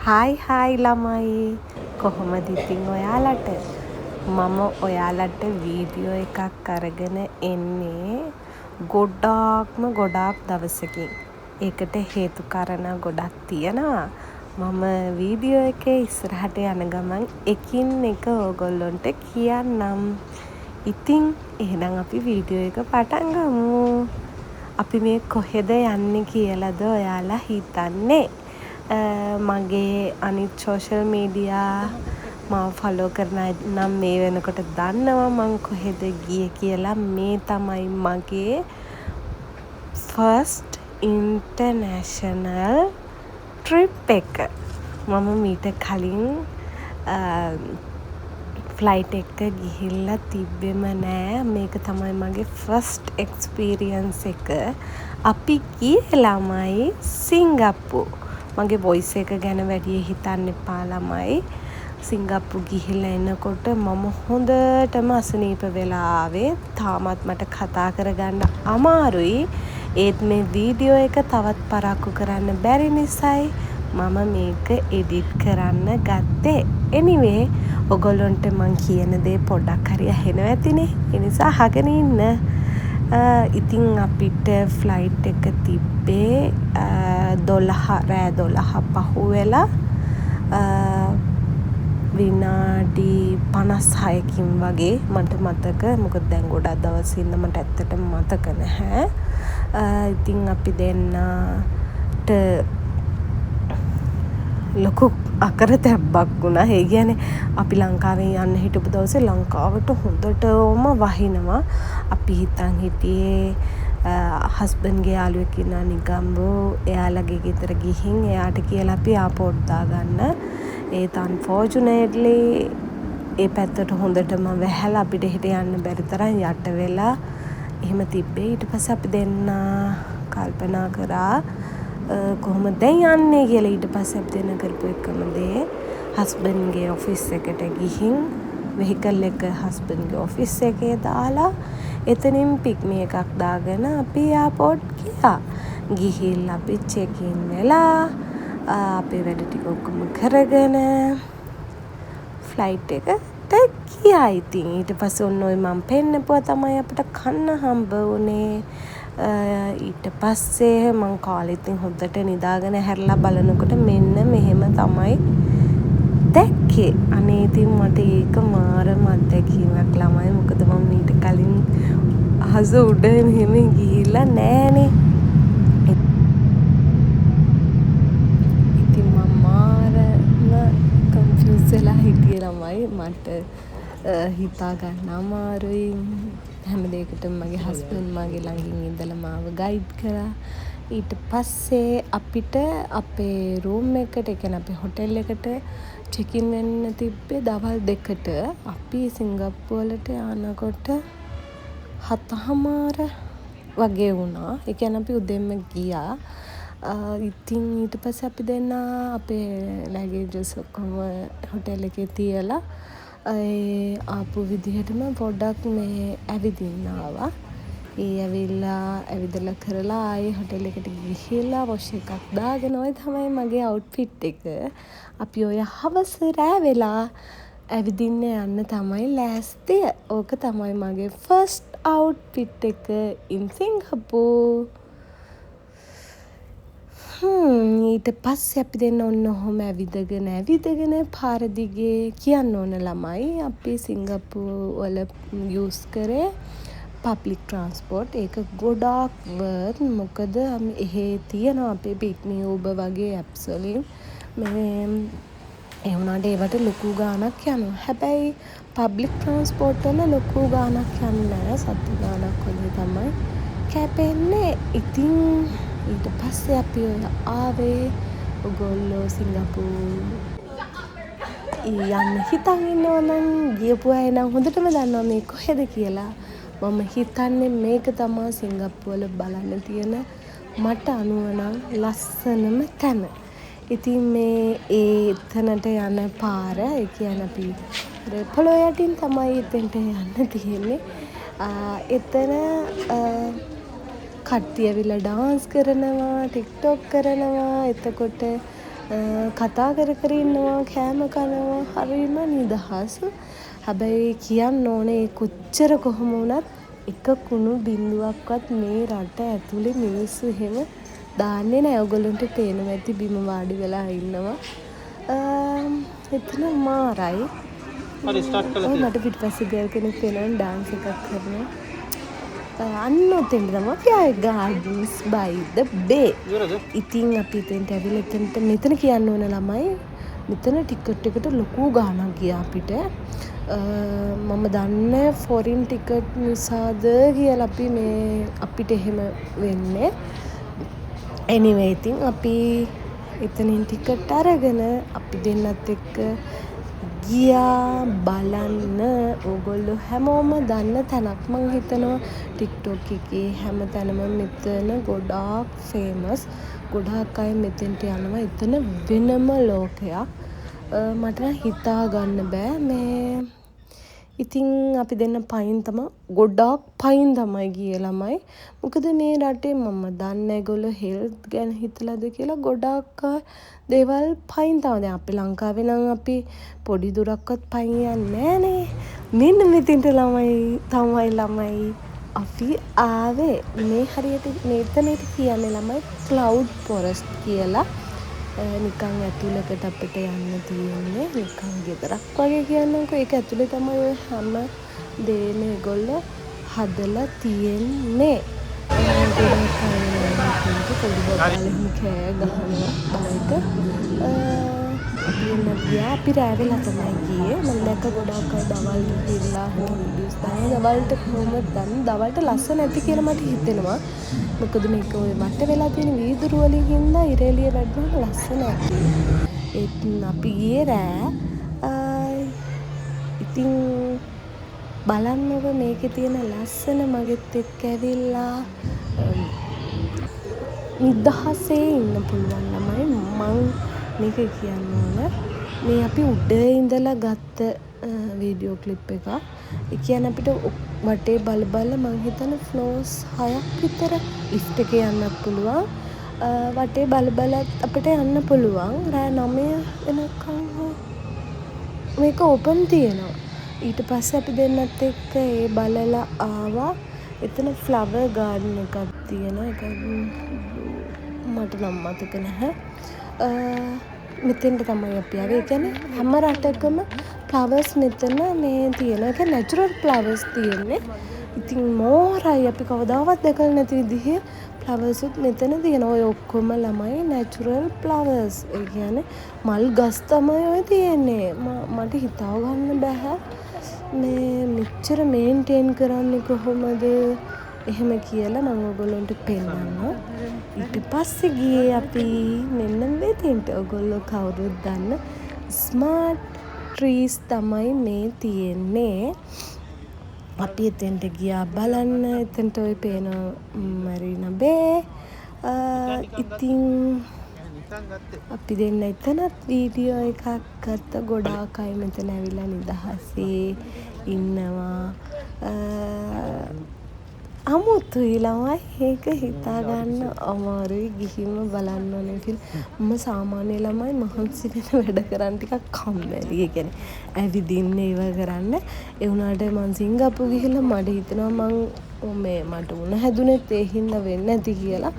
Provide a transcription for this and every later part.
Hi ළමයි කොහොමද ඉතින් ඔයාලට මම ඔයාලට වීඩියෝ එකක් අරගෙන එන්නේ ගොඩාක් දවසකින්. ඒකට හේතු කාරණා ගොඩක් තියෙනවා. මම වීඩියෝ එකේ ඉස්සරහට යන ගමන් එකින් එක ඕගොල්ලොන්ට කියන්නම්. ඉතින් එහෙනම් අපි වීඩියෝ එක පටන් ගමු. අපි මේ කොහෙද යන්නේ කියලාද ඔයාලා හිතන්නේ? මගේ අනිත් සෝෂල් මීඩියා මාව ෆලෝ කරන අය නම් මේ වෙනකොට දන්නවා මං කොහෙද ගියේ කියලා. මේ තමයි මගේ ෆස්ට් ඉන්ටර්නැෂනල් ට්‍රිප් එක. මම මීට කලින් ෆ්ලයිට් එක ගිහිල්ලා තිබ්බෙම නෑ. මේක තමයි මගේ ෆස්ට් එක්ස්පීරියන්ස් එක. අපි ගියේ ළමයි සිංගප්පූ. මගේ වොයිස් එක ගැන වැඩිය හිතන්න එපා ළමයි. සිංගප්පූ ගිහිල්ලා එනකොට මම හොඳටම අසනීප වෙලා ආවේ. තාමත් මට කතා කරගන්න අමාරුයි. ඒත් මේ වීඩියෝ එක තවත් පරක්කු කරන්න බැරි නිසායි මම මේක එඩිට් කරන්න ගත්තේ. anyway ඔයගොල්ලන්ට මං කියන දේ පොඩ්ඩක් හරි ඇහෙනවා ඇතිනේ. ඒ නිසා අහගෙන ඉන්න. ඉතින් අපිට ෆ්ලයිට් එක තිබ්බේ රෑ 12 පහු වෙලා විනාඩි 56කින් වගේ මට මතක. මොකද දැන් ගොඩක් දවස් ඉඳන් මට ඇත්තටම මතක නැහැ. ඉතින් අපි දෙන්නට ලොකු අකරතැබ්බක් වුණා. ඒ කියන්නේ අපි ලංකාවෙන් යන්න හිටපු දවසේ ලංකාවට හොඳටම වහිනවා. අපි හිතන් හිටියේ හස්බන්ඩ්ගේ යාළුවෙක් ඉන්නවා නිගම්බෝ. එයාලගේ ගෙදර ගිහින් එයාට කියලා අපි එයාපෝට් දාගන්න. ඒත් අන්ෆෝචුනේට්ලි ඒ පැත්තට හොඳටම වැහැලා අපිට හිට යන්න බැරි තරම් යට වෙලා එහෙම තිබ්බේ. ඊට පස්සේ අපි දෙන්න කල්පනා කරා කොහොමද දැන් යන්නේ කියලා. ඊට පස්සේ අපි දෙන්න කරපු එකම දේ හස්බන්ඩ්ගේ ඔෆිස් එකට ගිහින් වෙහිකල් එක හස්බන්ඩ්ගේ ඔෆිස් එකේ දාලා එතනින් පික්මි එකක් දාගෙන අපි එයාපෝට් ගියා. ගිහිල්ලා අපි චෙක් ඉන් වෙලා අපේ වැඩ ටික ඔක්කොම කරගෙන ෆ්ලයිට් එකට ගියා. ඉතින් ඊට පස්සේ ඔන්න ඔය මම පෙන්නපුවා තමයි අපිට කන්න හම්බ වුණේ. ඊට පස්සේ මං කාලේ ඉතින් හොඳට නිදාගෙන හැරලා බලනකොට මෙන්න මෙහෙම තමයි දැක්කේ. අනේ ඉතින් මට ඒක මාරම අත්දැකීමක් ළමයි. මොකද මම ඊට කලින් අහස උඩ මෙහෙම ගිහිල්ලා නෑනේ. ඉතින් මම මාරම කන්ෆියුස් වෙලා හිටියේ ළමයි. මට හිතා ගන්න අමාරුයි. හැම දෙයකටම මගේ හස්බන්ඩ් මගේ ළඟින් ඉඳලා මාව ගයිඩ් කරා. ඊට පස්සේ අපිට අපේ රූම් එකට, ඒ කියන්නේ අපේ හොටෙල් එකට චෙක් ඉන් වෙන්න තිබ්බේ දවල් 2ට. අපි සිංගප්පූ වලට යනකොට 7:00 වගේ වුණා. ඒ කියන්නේ අපි උදේම ගියා. ඉතින් ඊට පස්සේ අපි දෙන්න අපේ ලැගේජස් ඔක්කොම හොටෙල් එකේ තියලා ආපු විදිහටම පොඩ්ඩක් මේ ඇවිදින්න ආවා. ඇවිදලා කරලා ආයේ හොටෙල් එකට ගිහිල්ලා වොෂ් එකක් දාගෙන ඔය තමයි මගේ අවුට්ෆිට් එක. අපි ඔය හවස රෑ වෙලා ඇවිදින්න යන්න තමයි ලෑස්තිය. ඕක තමයි මගේ ෆස්ට් අවුට්ෆිට් එක ඉන් සිංගප්පූ. ඊට පස්සේ අපි දෙන්න ඔන්න ඔහොම ඇවිදගෙන පාර දිගේ කියන්න ඕන ළමයි අපි සිංගප්පූ වල යූස් කරේ පබ්ලික් ට්‍රාන්ස්පෝර්ට්. ඒක ගොඩාක් වර්ත්. මොකද එහෙ තියෙනවා අපේ පික්මි උබර් වගේ ඇප්ස් වලින් මේ ඒ වුණාට ඒවට ලොකු ගාණක් යනවා. හැබැයි පබ්ලික් ට්‍රාන්ස්පෝර්ට් වල ලොකු ගාණක් යන්නේ නැහැ. සත්තු ගාණක් වගේ තමයි කැපෙන්නේ. ඉතින් ඊට පස්සේ අපි ඔය ආවේ ඔයගොල්ලෝ සිංගප්පූ යන්න හිතන් ඉන්නවා නම් ගියපු අය නම් හොඳටම දන්නවා මේ කොහෙද කියලා. මම හිතන්නේ මේක තමයි සිංගප්පූ වල බලන්න තියෙන මට අනුව නම් ලස්සනම තැන. ඉතින් මේ එතනට යන පාර, ඒ කියන්නේ අපි පොළොව යටින් තමයි එතනට යන්න තියෙන්නේ. එතන කට්ටිය ඇවිල්ලා ඩාන්ස් කරනවා, ටික්ටොක් කරනවා. එතකොට කතා කර කර ඉන්නවා කෑම කනවා හරිම නිදහස්. හැබැයි කියන්න ඕනේ කොච්චර කොහොම වුණත් එක කුණු බිඳුවක්වත් මේ රට ඇතුලේ මිනිස්සු එහෙම දාන්නේ නැහැ. ඔයගොල්ලන්ට පේනවා ඇති බිම වාඩි වෙලා ඉන්නවා. එතන මාරයි. හරි ස්ටාර්ට් කළා. මට පිටිපස්සේ ගර්ල් කෙනෙක් වෙනවා ඩාන්ස් එකක් කරනවා. අන්න ඔතෙන් තමයි ෆ්ලයි ගාඩන්ස් බයි ද බේ. ඉතින් අපි එතෙන්ට ඇවිල්ලා එතනට මෙතන කියන්න ඕන ළමයි මෙතන ටිකට් එකට ලොකු ගාණක් ගියා අපිට. මම දන්නේ ෆොරින් ටිකට් නිසාද කියලා අපි මේ අපිට එහෙම වෙන්නේ. anyway ඉතින් අපි එතනින් ටිකට් අරගෙන අපි දෙන්නත් එක්ක ගියා බලන්න. ඕගොල්ලෝ හැමෝම දන්න තැනක් මං හිතනවා ටික්ටොක් එකේ හැම තැනම මෙතන ගොඩාක් ෆේමස්. ගොඩාක් අය මෙතෙන්ට යනවා. එතන වෙනම ලෝකයක්. මට හිතා ගන්න බෑ මේ. ඉතින් අපි දෙන්න පයින් තමයි ගොඩාක් පයින් තමයි ගියේ ළමයි. මොකද මේ රටේ මම දන්නේ ඒගොල්ලෝ හෙල්ත් ගැන හිතලාද කියලා ගොඩාක් දේවල් පයින් තමයි. දැන් අපි ලංකාවේ නම් අපි පොඩි දුරක්වත් පයින් යන්නේ නෑනේ. මෙන්න මෙතෙන්ට ළමයි අපි ආවේ මේ හරියට මෙතනට කියන්නේ ළමයි ක්ලවුඩ් ෆොරස්ට් කියලා. නිකන් ඇතුළකට අපිට යන්න තියෙන්නේ. නිකන් ගෙදරක් වගේ කියන්නම්කෝ. ඒක ඇතුලේ තමයි ඔය හැම දේම ඒගොල්ලෝ හදලා තියෙන්නේ. ගොඩක් අය පොඩි බබාලෙම කෑ ගහනවා බලන්න. අපි රෑ වෙලා තමයි ගියේ. මම දැක්ක ගොඩක් අය දවල් ගිහිල්ලා වීඩියෝස් දාන. දවල්ට කොහොමද දන්නේ? දවල්ට ලස්සන නැති කියලා මට හිතෙනවා. මොකද මේක ඔය වට වෙලා තියෙන වීදුරු වලින් හින්දා ඉර එළිය වැටුනම ලස්සන නැති. ඒත් අපි ගියේ රෑ. ඉතින් බලන්නකො මේකේ තියෙන ලස්සන මගෙත් එක්ක ඇවිල්ලා නිදහසේ ඉන්න පුළුවන් ළමයි. මං මේක කියන්න ඕන. මේ අපි උඩ ඉඳලා ගත්ත වීඩියෝ ක්ලිප් එකක්. ඒ කියන්නේ අපිට වටේ බල මං හිතන ෆ්ලෝස් 6ක් විතර ලිෆ්ට් එකේ යන්නත් පුළුවන්. වටේ බල අපිට යන්න පුළුවන්. රෑ 9 වෙනකන් මේක ඕපන් තියෙනවා. ඊට පස්සේ අපි දෙන්නත් එක්ක ඒ බලලා ආවා. එතන ෆ්ලවර් ගාඩන් එකක් තියෙනවා. ඒක මට නම් මතක නැහැ. මෙතෙන්ට තමයි අපි ආවේ. ඒ කියන්නේ හැම රටකම ෆ්ලවර්ස් මෙතන මේ තියෙන. ඒක නැචරල් ෆ්ලවර්ස් තියෙන්නේ. ඉතින් මෝරයි අපි කවදාවත් දැකලා නැති විදිහේ ෆ්ලවර්ස් උත් මෙතන තියෙන. ඔය ඔක්කොම ළමයි නැචරල් ෆ්ලවර්ස්. ඒ කියන්නේ මල් ගස් තමයි ඔය තියෙන්නේ. මට හිතාව ගන්න බෑ මේ මෙච්චර මේන්ටේන් කරන්නේ කොහොමද එහෙම කියලා මම ඔයගොල්ලන්ට පෙන්නන්නම්. ඊට පස්සේ ගියේ අපි මෙන්න මෙතෙන්ට. ඔයගොල්ලෝ කවුරුත් දන්න ස්මාර්ට් ට්‍රීස් තමයි මේ තියෙන්නේ. අපි එතෙන්ට ගියා බලන්න. එතෙන්ට ඔය පේන මරීනා බේ. ඉතින් අපි දෙන්න එතනත් වීඩියෝ එකක් ගත්ත. ගොඩාක් අය මෙතන ඇවිල්ලා නිදහසේ ඉන්නවා. අමුතුයි ළමයි. ඒක හිතා ගන්න අමාරුයි. ගිහින්ම බලන්න ඕනේ කියලා. මම සාමාන්‍ය ළමයි මහන්සි වෙන වැඩ කරන් ටිකක් කම්මැලි. ඒ කියන්නේ ඇවිදින්න ඒව කරන්න. ඒ වුණාට මං සිංගප්පූ ගිහිල්ලා මට හිතෙනවා මට උණ හැදුනෙත් ඒ හින්දා වෙන්නේ නැති කියලා.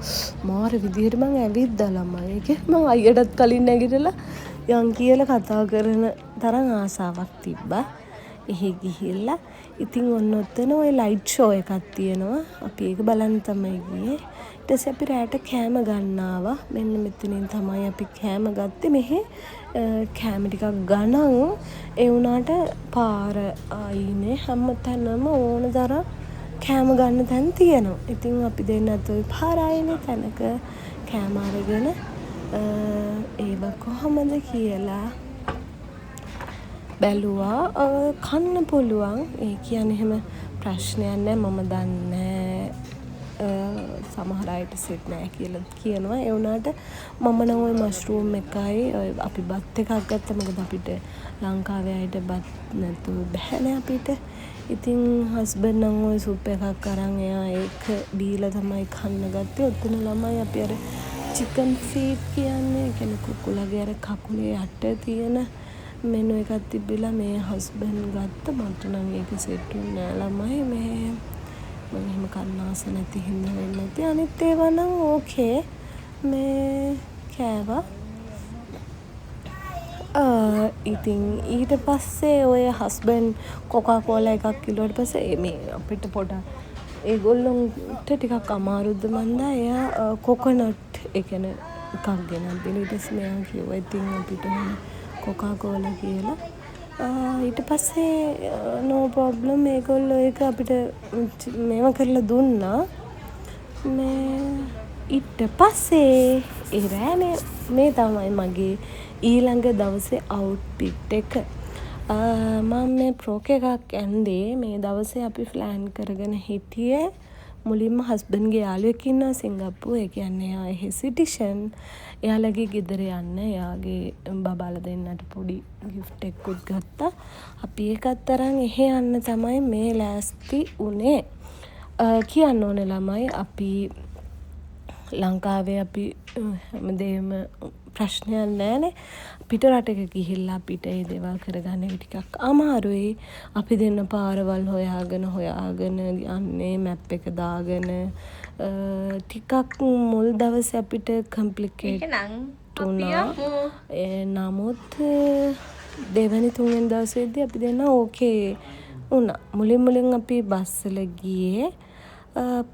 මාර විදිහට මං ඇවිද්දා ළමයි. ඒකේ මං අයියටත් කලින් නැගිටලා යන් කියලා කතා කරන තරම් ආසාවක් තිබ්බා. එහෙ ගිහිල්ලා ඉතින් ඔන්න ඔතන ඔය ලයිට් ෂෝ එකක් තියෙනවා. අපි ඒක බලන්න තමයි ගියේ. ඊට පස්සේ අපි රැට කෑම ගන්න ආවා. මෙන්න මෙතනින් තමයි අපි කෑම ගත්තේ. මෙහි කෑම ටිකක් ගණන්. ඒ වුණාට පාර ආයිනේ හැමතැනම ඕන තරම් කෑම ගන්න තැන් තියෙනවා. ඉතින් අපි දෙන්නත් ඔය පාර ආයිනේ තැනක කෑම අරගෙන ඒව කොහමද කියලා බැලුවා. කන්න පුළුවන්. ඒ කියන්නේ එහෙම ප්‍රශ්නයක් නැහැ. මම දන්නේ සමහර අයට සෙට් නැහැ කියලා කියනවා. ඒ වුණාට මම නම් ওই මෂ්රූම් එකයි අපි බත් එකක් ගත්තා. මොකද අපිට ලංකාවේ අයට බත් නැතුව බැහැනේ අපිට. ඉතින් හස්බන්ඩ් නම් ওই සුප් එකක් අරන් එයා ඒක බීලා තමයි කන්න ගත්තේ. ඔතන ළමයි අපි අර චිකන් ෆීට් කියන්නේ කියන්නේ කුකුලගේ අර කකුලේ යට තියෙන මෙනු එකක් තිබිලා මේ හස්බන්ඩ් ගත්ත. මට නම් ඒක සෙට් වෙන්නේ නෑ ළමයි. මේ මම එහෙම කන්න ආස නැති හින්දා වෙන්නේ නැති. අනිත් ඒවා නම් ඕකේ. මේ කෑවා. ඉතින් ඊට පස්සේ ඔය හස්බන්ඩ් කොකා කෝලා එකක් කිව්වට පස්සේ මේ අපිට පොඩක් ඒගොල්ලොන්ට ටිකක් අමාරුද මන්දා. එයා කොකොනට් ඒ කියන්නේ එකක් ගෙනත් දෙන. ඊට පස්සේ මෙයා කිව්වා ඉතින් අපිට කොකා කෝලා කියලා. ඊට පස්සේ නෝ ප්‍රොබ්ලම් ඒගොල්ලෝ ඒක අපිට මේව කරලා දුන්නා. මේ ඊට පස්සේ ඒ රෑනේ මේ තමයි මගේ ඊළඟ දවසේ අවුට්ෆිට් එක. මම මේ ෆ්‍රොක් එකක් ඇන්දේ. මේ දවසේ අපි ප්ලෑන් කරගෙන හිටියේ මුලින්ම හස්බන්ඩ්ගේ යාළුවෙක් ඉන්නවා සිංගප්පූ. ඒ කියන්නේ එයා එහෙ සිටිෂන්. එයාලගේ ගෙදර යන්න එයාගේ බබාලා දෙන්නට පොඩි ගිෆ්ට් එකකුත් ගත්තා. අපි ඒකත් අරන් එහෙ යන්න තමයි මේ ලෑස්ති උනේ. කියන්න ඕනේ ළමයි අපි ලංකාවේ අපි හැමදේම ප්‍රශ්නයක් නෑනේ. පිට රටක ගිහිල්ලා අපිට ඒ දේවල් කරගන්න එක ටිකක් අමාරුයි. අපි දෙන්න පාරවල් හොයාගෙන යන්නේ මැප් එක දාගෙන ටිකක් මුල් දවසේ අපිට කම්ප්ලිකේට් වුණා. නමුත් දෙවැනි තුන්වෙනි දවසේදී අපි දෙන්න ඕකේ වුණා. මුලින් අපි බස් වල ගියේ.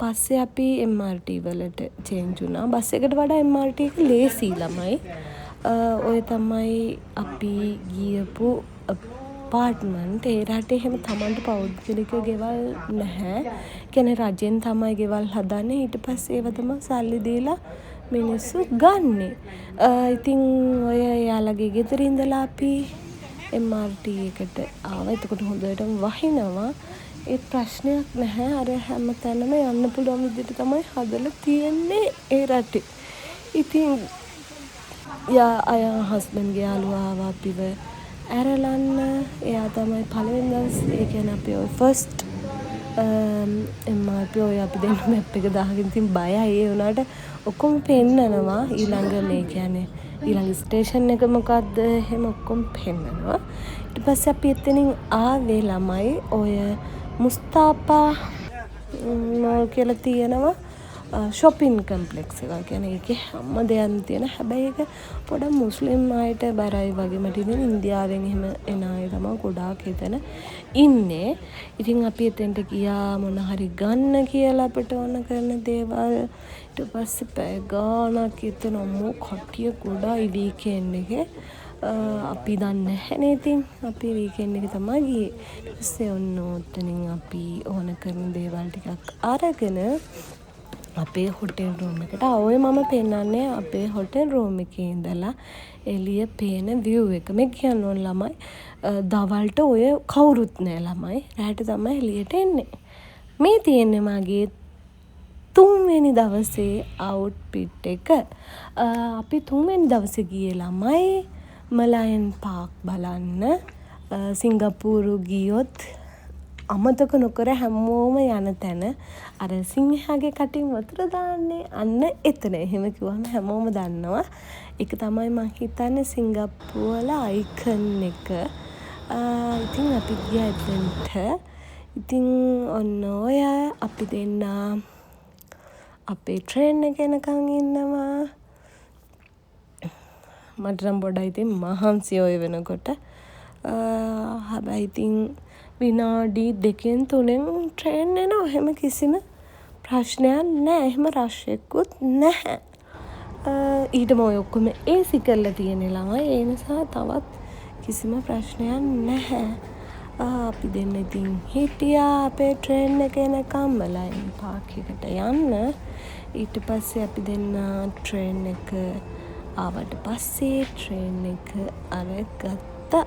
පස්සේ අපි MRT වලට චේන්ජ් වුණා. බස් එකට වඩා MRT එක ලේසි ළමයි. ඔය තමයි අපි ගියපු පාර්ට්මන්ට්. ඒ රටේ එහෙම තමන්ට පෞද්ගලික ගෙවල් නැහැ. කියන්නේ රජෙන් තමයි ගෙවල් හදන්නේ. ඊට පස්සේ ඒව තමයි සල්ලි දීලා මිනිස්සු ගන්නෙ. ඉතින් ඔය යාළගේ ගෙදර ඉඳලා අපි MRT එකට ආවා. එතකොට හොඳටම වහිනවා. ඒ ප්‍රශ්නයක් නැහැ. අර හැම තැනම යන්න පුළුවන් විදිහට තමයි හදලා තියෙන්නේ ඒ රටේ. ඉතින් අය හස්බන්ඩ්ගේ යාළුවා ආවා අපිව ඇරලන්න. එයා තමයි පළවෙනි දවසේ. ඒ කියන්නේ අපි ඔය ෆස්ට් MRT ඔය අපි දෙන්න මැප් එක දාගෙන ඉතින් බයයි. ඒ වුණාට ඔක්කොම පෙන්නනවා. ඊළඟ මේ කියන්නේ ඊළඟ ස්ටේෂන් එක මොකද්ද එහෙම ඔක්කොම පෙන්නනවා. ඊට පස්සේ අපි එතනින් ආවේ ළමයි ඔය මුස්තාපා කියලා තියෙනවා ෂොපින් කම්ප්ලෙක්ස් එකක්. කියන්නේ ඒකේ හැම දෙයක්ම තියෙන. හැබැයි ඒක පොඩක් මුස්ලිම් අයට බරයි වගේ. මට ඉතින් ඉන්දියාවෙන් එහෙම එන අය තමයි ගොඩාක් එතන ඉන්නේ. ඉතින් අපි එතෙන්ට ගියා මොන හරි ගන්න කියලා අපිට ඕන කරන දේවල්. ඊට පස්සේ පැය ගාණක් එතන අම්මෝ කට්ටිය ගොඩයි වීකෙන්ඩ් එකේ. අපි දන්නේ නැහැනේ. ඉතින් අපි වීකෙන්ඩ් එක තමයි ගියේ. ඊට පස්සේ ඔන්න ඔතනින් අපි ඕන කරන දේවල් ටිකක් අරගෙන අපේ හොටෙල් රූම් එකට ආවේ. මම පෙන්නන්නේ අපේ හොටෙල් රූම් එකේ ඉඳලා එළිය පේන view එක. මේ කියන්න ඕන ළමයි දවල්ට ඔය කවුරුත් නෑ ළමයි. රැට තමයි එළියට එන්නේ. මේ තියෙන්නේ මගේ තුන්වෙනි දවසේ අවුට්ෆිට් එක. අපි තුන්වෙනි දවසේ ගියේ ළමයි මලයන් පාක් බලන්න. සිංගප්පූරු ගියොත් අමතක නොකර හැමෝම යන තැන අර සිංහයාගේ කටින් වතුර දාන්නේ අන්න එතන. එහෙම කිව්වම හැමෝම දන්නවා. ඒක තමයි මං හිතන්නේ සිංගප්පූරු වල අයිකන් එක. ඉතින් අපි ගියා එතනට. ඉතින් ඔන්න ඔය අපි දෙන්න අපේ ට්‍රේන් එක එනකන් ඉන්නවා. මට නම් පොඩ්ඩයි ඉතින් මහන්සි ඔය වෙනකොට. හැබැයි ඉතින් විනාඩි 2-3 ට්‍රේන් එනවා. එහෙම කිසිම ප්‍රශ්නයක් නැහැ. එහෙම රෂ් එකකුත් නැහැ. ඊටම ඔය ඔක්කොම AC කරලා තියෙන ළමයි. ඒ නිසා තවත් කිසිම ප්‍රශ්නයක් නැහැ. අපි දෙන්න ඉතින් හිටියා අපේ ට්‍රේන් එක එනකම් මලයින් පාක් එකට යන්න. ඊට පස්සේ අපි දෙන්න ට්‍රේන් එක ආවට පස්සේ ට්‍රේන් එක අරගත්තා.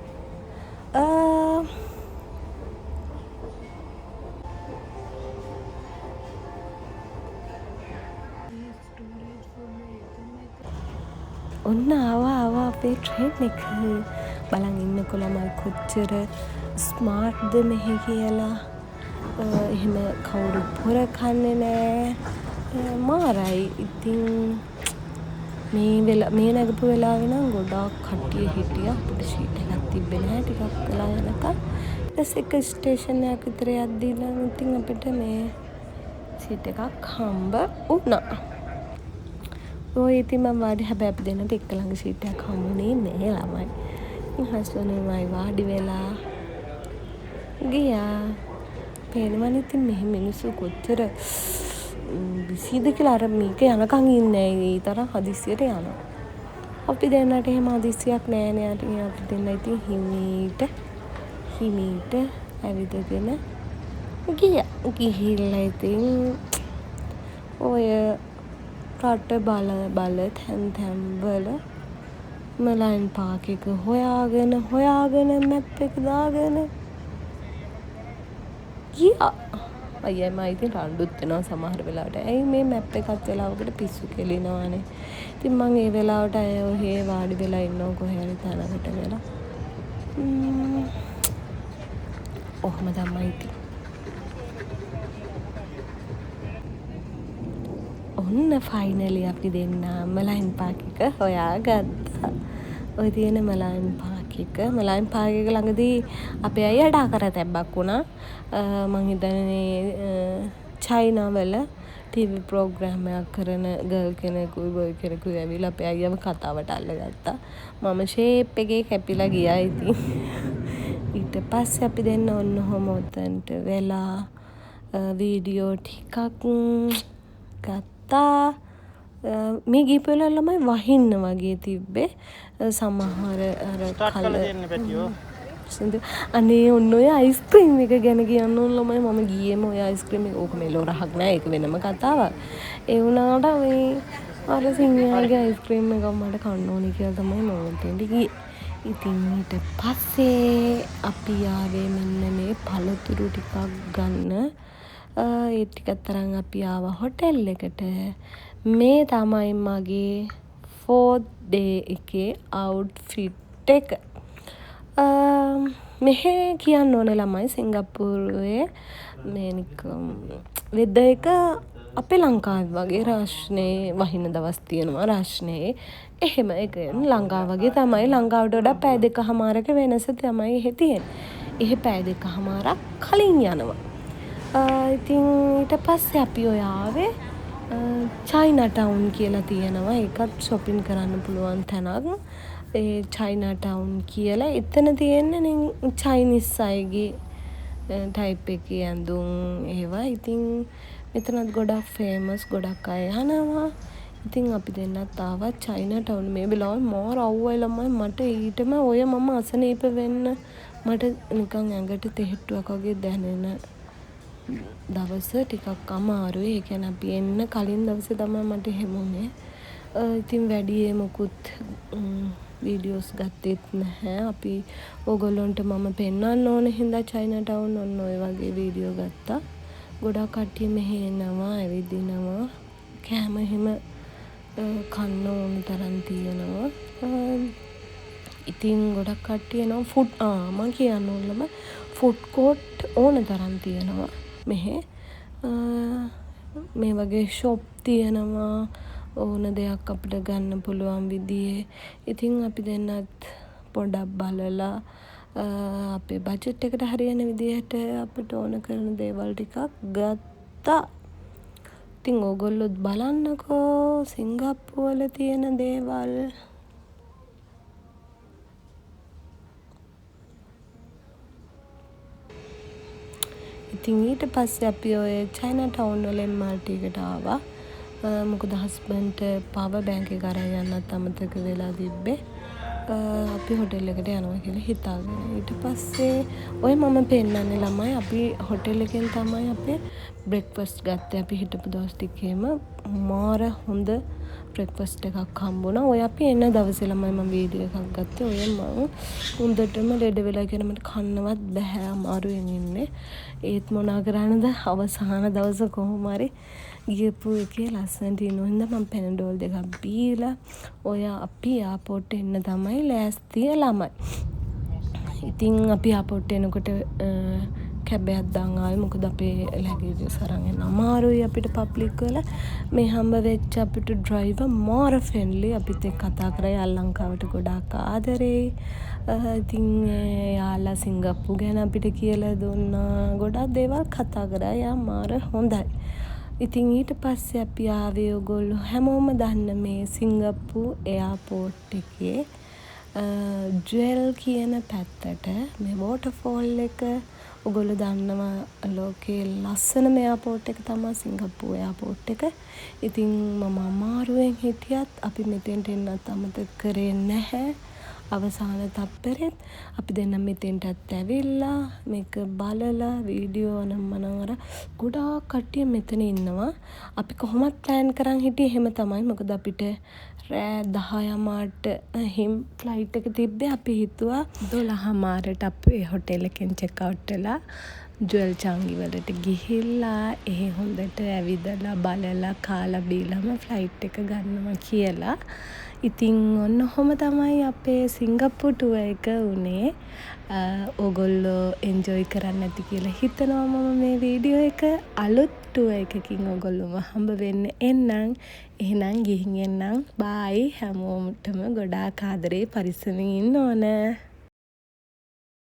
ඔන්න ආවා අපේ ට්‍රේන් එක. බලන් ඉන්නකො ළමයි කොච්චර ස්මාර්ට්ද මෙහෙ කියලා. එහෙම කවුරුත් පොර කන්නේ නෑ. මාරයි. ඉතින් මේ නැගපු වෙලාවේ නම් ගොඩාක් කට්ටිය හිටියා. අපිට ෂීට් එකක් තිබ්බේ නැහැ ටිකක් වෙලා යනකම්. ඊට පස්සේ එක ස්ටේෂන් එකක් විතර යද්දී නම් ඉතින් අපිට මේ සීට් එකක් හම්බ වුණා. ඔය ඉතින් මම වාඩි හැබැයි අපි දෙන්නට එක ළඟ සීට් එකක් හම්බුනේ නැහැ ළමයි. හස්බන්ඩ්මයි වාඩි වෙලා ගියා. පේනවනේ ඉතින් මෙහෙ මිනිස්සු කොච්චර බිසිද කියලා අර මේක යනකම් ඉන්නේ ඒ තරම් හදිස්සියට යනවා. අපි දෙන්නට එහෙම හදිස්සියක් නෑ නේ. අපි දෙන්න ඉතින් හිමීට ඇවිදගෙන ගියා. ගිහිල්ලා ඉතින් ඔය රට බල තැන් වල මලයින් පාක් එක හොයාගෙන මැප් එක දාගෙන ගියා. අයියා මම ඉතින් රණ්ඩුත් වෙනවා සමහර වෙලාවට. ඇයි මේ මැප් එකත් වෙලාවකට පිස්සු කෙලිනවනේ. ඉතින් මම ඒ වෙලාවට අය ඔහේ වාඩි වෙලා ඉන්නවා කොහේ හරි තැනකට වෙලා. ඔහොම තමයි ඉතින්. ඔන්න ෆයිනලි අපි දෙන්න මලයින් පාක් එක හොයාගත්තා. ඔය තියෙන මලයින් පාක් එක ළඟදී අපේ අයියා කර තැබ්බක් වුණා. මං හිතන්නේ චයිනාවල ටීවී ප්‍රෝග්‍රෑම් එකක් කරන ගර්ල් කෙනෙකුයි බොයි කෙනෙකුයි ඇවිල්ලා අපේ අයියව කතාවට අල්ලගත්තා. මම ෂේප් එකේ කැපිලා ගියා ඉතින්. ඊට පස්සේ අපි දෙන්න ඔන්න ඔහොම උතන්ට වෙලා වීඩියෝ ටිකක් ගත්තා. මේ ගිහපු වෙලාව ළමයි වහින්න වගේ තිබ්බේ. සමහර අනේ ඔන්න ඔය අයිස්ක්‍රීම් එක ගැන කියන්න ඕන ළමයි. මම ගියේම ඔය අයිස්ක්‍රීම් එක ඕක මෙලෝ රහක් නෑ. ඒක වෙනම කතාවක්. ඒ වුණාට මේ අර සිංහයාගේ අයිස්ක්‍රීම් එක මට කන්න ඕනේ කියලා තමයි මම උතෙන්ට ගියේ. ඉතින් ඊට පස්සේ අපි ආවේ මෙන්න මේ පළතුරු ටිකක් ගන්න. ඒ ටිකත් තරම් අපි ආවා හොටෙල් එකට. මේ තමයි මගේ 4th day එකේ අවුට්ෆිට් එක. මෙහෙ කියන්න ඕන ළමයි සිංගප්පූරුවේ මේ නිකම් වෙද එක අපේ ලංකාවේ වගේ රාශ්නේ වහින දවස් තියෙනවා. රාශ්නේ එහෙම එක ලංකාව වගේ තමයි. ලංකාවට වඩා පැය 2කමාරක වෙනස තමයි එහෙ තියෙන්නේ. එහෙ පැය 2කමාරක් කලින් යනවා. ඉතින් ඊට පස්සේ අපි ඔය ආවේ චයිනා ටවුන් කියලා තියෙනවා. ඒකත් shopping කරන්න පුළුවන් තැනක්. ඒ චයිනා ටවුන් කියලා එතන තියෙන්නේ චයිනිස් අයගේ ටයිප් එකේ ඇඳුම් ඒවා. ඉතින් මෙතනත් ගොඩක් ෆේමස් ගොඩක් අය යනවා. ඉතින් අපි දෙන්නත් ආවා චයිනා ටවුන්. මේ වෙලාවේ මාර අවුවයි ළමයි. මට ඊටම ඔය මම අසනීප වෙන්න මට නිකන් ඇඟට තෙහෙට්ටුවක් වගේ දැනෙන දවස ටිකක් අමාරුයි. ඒ කියන්නේ අපි එන්න කලින් දවසේ තමයි මට එහෙම වුණේ. ඉතින් වැඩියේ මොකුත් වීඩියෝස් ගත්තෙත් නැහැ. අපි ඕගොල්ලන්ට මම පෙන්වන්න ඕන හින්දා චයිනා ටවුන් ඔන්න ඔය වගේ වීඩියෝ ගත්තා. ගොඩක් කට්ටිය මෙහෙ එනවා, ඇවිදිනවා. කෑම එහෙම කන්න ඕන තරම් තියෙනවා. ඉතින් ගොඩක් කට්ටිය එනවා ෆුඩ් මම කියන්න ඕනම ෆුඩ් කෝට් ඕන තරම් තියෙනවා මෙහෙ. මේ වගේ ෂොප් තියෙනවා. ඕන දෙයක් අපිට ගන්න පුළුවන් විදිහේ. ඉතින් අපි දෙන්නත් පොඩක් බලලා අපේ බජට් එකට හරියන විදිහට අපිට ඕන කරන දේවල් ටිකක් ගත්තා. ඉතින් ඕගොල්ලොත් බලන්නකෝ සිංගප්පූරුවල තියෙන දේවල්. ඉතින් ඊට පස්සේ අපි ඔය චයිනා ටවුන් වල MRT එකට ආවා. මොකද හස්බන්ඩ්ට පවර් බැංක් එක අරන් යන්නත් අමතක වෙලා තිබ්බේ. අපි හොටෙල් එකට යනවා කියලා හිතාගෙන. ඊට පස්සේ ඔය මම පෙන්නන්නේ ළමයි අපි හොටෙල් එකෙන් තමයි අපේ බ්‍රෙක්ෆාස්ට් ගත්තේ. අපි හිටපු දවස් ටිකේම මාර හොඳ බ්‍රෙක්ෆාස්ට් එකක් හම්බුණා. ඔය අපි එන දවසේ ළමයි මම වීඩියෝ එකක් ගත්තේ. ඔය මම හොඳටම ලෙඩ වෙලා කියන මට කන්නවත් බැහැ අමාරුවෙන් ඉන්නේ. ඒත් මොනා කරන්නද අවසාන දවස කොහොම හරි ගියපු එකේ ලස්සනට ඉන්නවා. හින්දා මම පැනඩෝල් 2ක් බීලා ඔය අපි එයාපෝට් එන්න තමයි ලෑස්තිය ළමයි. ඉතින් අපි එයාපෝට් එනකොට කැබයක් දාන් ආවේ. මොකද අපේ ලැගේජස් අරන් යන්න අමාරුයි අපිට පබ්ලික් වල. මේ හම්බ වෙච්ච අපිට ඩ්‍රයිවර් මාර ෆ්‍රෙන්ඩ්ලි. අපිත් එක්ක කතා කරා. එයා ලංකාවට ගොඩාක් ආදරෙයි. ඉතින් එයාලා සිංගප්පූ ගැන අපිට කියලා දුන්නා. ගොඩක් දේවල් කතා කරා. එයා මාර හොඳයි. ඉතින් ඊට පස්සේ අපි ආවේ ඔයගොල්ලෝ හැමෝම දන්න මේ සිංගප්පූ එයාපෝට් එකේ ජුවෙල් කියන පැත්තට මේ වෝටර්ෆෝල් එක. ඔයගොල්ලෝ දන්නවා ලෝකේ ලස්සනම එයාපෝට් එක තමයි සිංගප්පූ එයාපෝට් එක. ඉතින් මම අමාරුවෙන් හිටියත් අපි මෙතෙන්ට එන්නත් අමතක කරේ නැහැ. අවසාන තත්පරෙත් අපි දෙන්නා මෙතෙන්ටත් ඇවිල්ලා මේක බලලා වීඩියෝ අනම්මනම් අර ගොඩාක් කට්ටිය මෙතන ඉන්නවා. අපි කොහොමත් ප්ලෑන් කරන් හිටියේ එහෙම තමයි. මොකද අපිට රෑ 10:00ට ෆ්ලයිට් එක තිබ්බේ. අපි හිතුවා 12:00ට අපේ හොටෙල් එකෙන් චෙක් අවුට් වෙලා ජුවෙල් චංගි වලට ගිහිල්ලා එහෙ හොඳට ඇවිදලා බලලා කාලා බීලාම ෆ්ලයිට් එක ගන්නවා කියලා. ඉතින් ඔන්න ඔහොම තමයි අපේ සිංගප්පූ ටුවර් එක උනේ. ඕගොල්ලෝ එන්ජොයි කරන්න ඇති කියලා හිතනවා මම මේ වීඩියෝ එක. අලුත් ටුවර් එකකින් ඔයගොල්ලෝව හම්බ වෙන්න එන්නම්. එහෙනම් ගිහින් එන්නම්. බායි හැමෝටම ගොඩාක් ආදරේ පරිස්සමින් ඉන්න ඕන.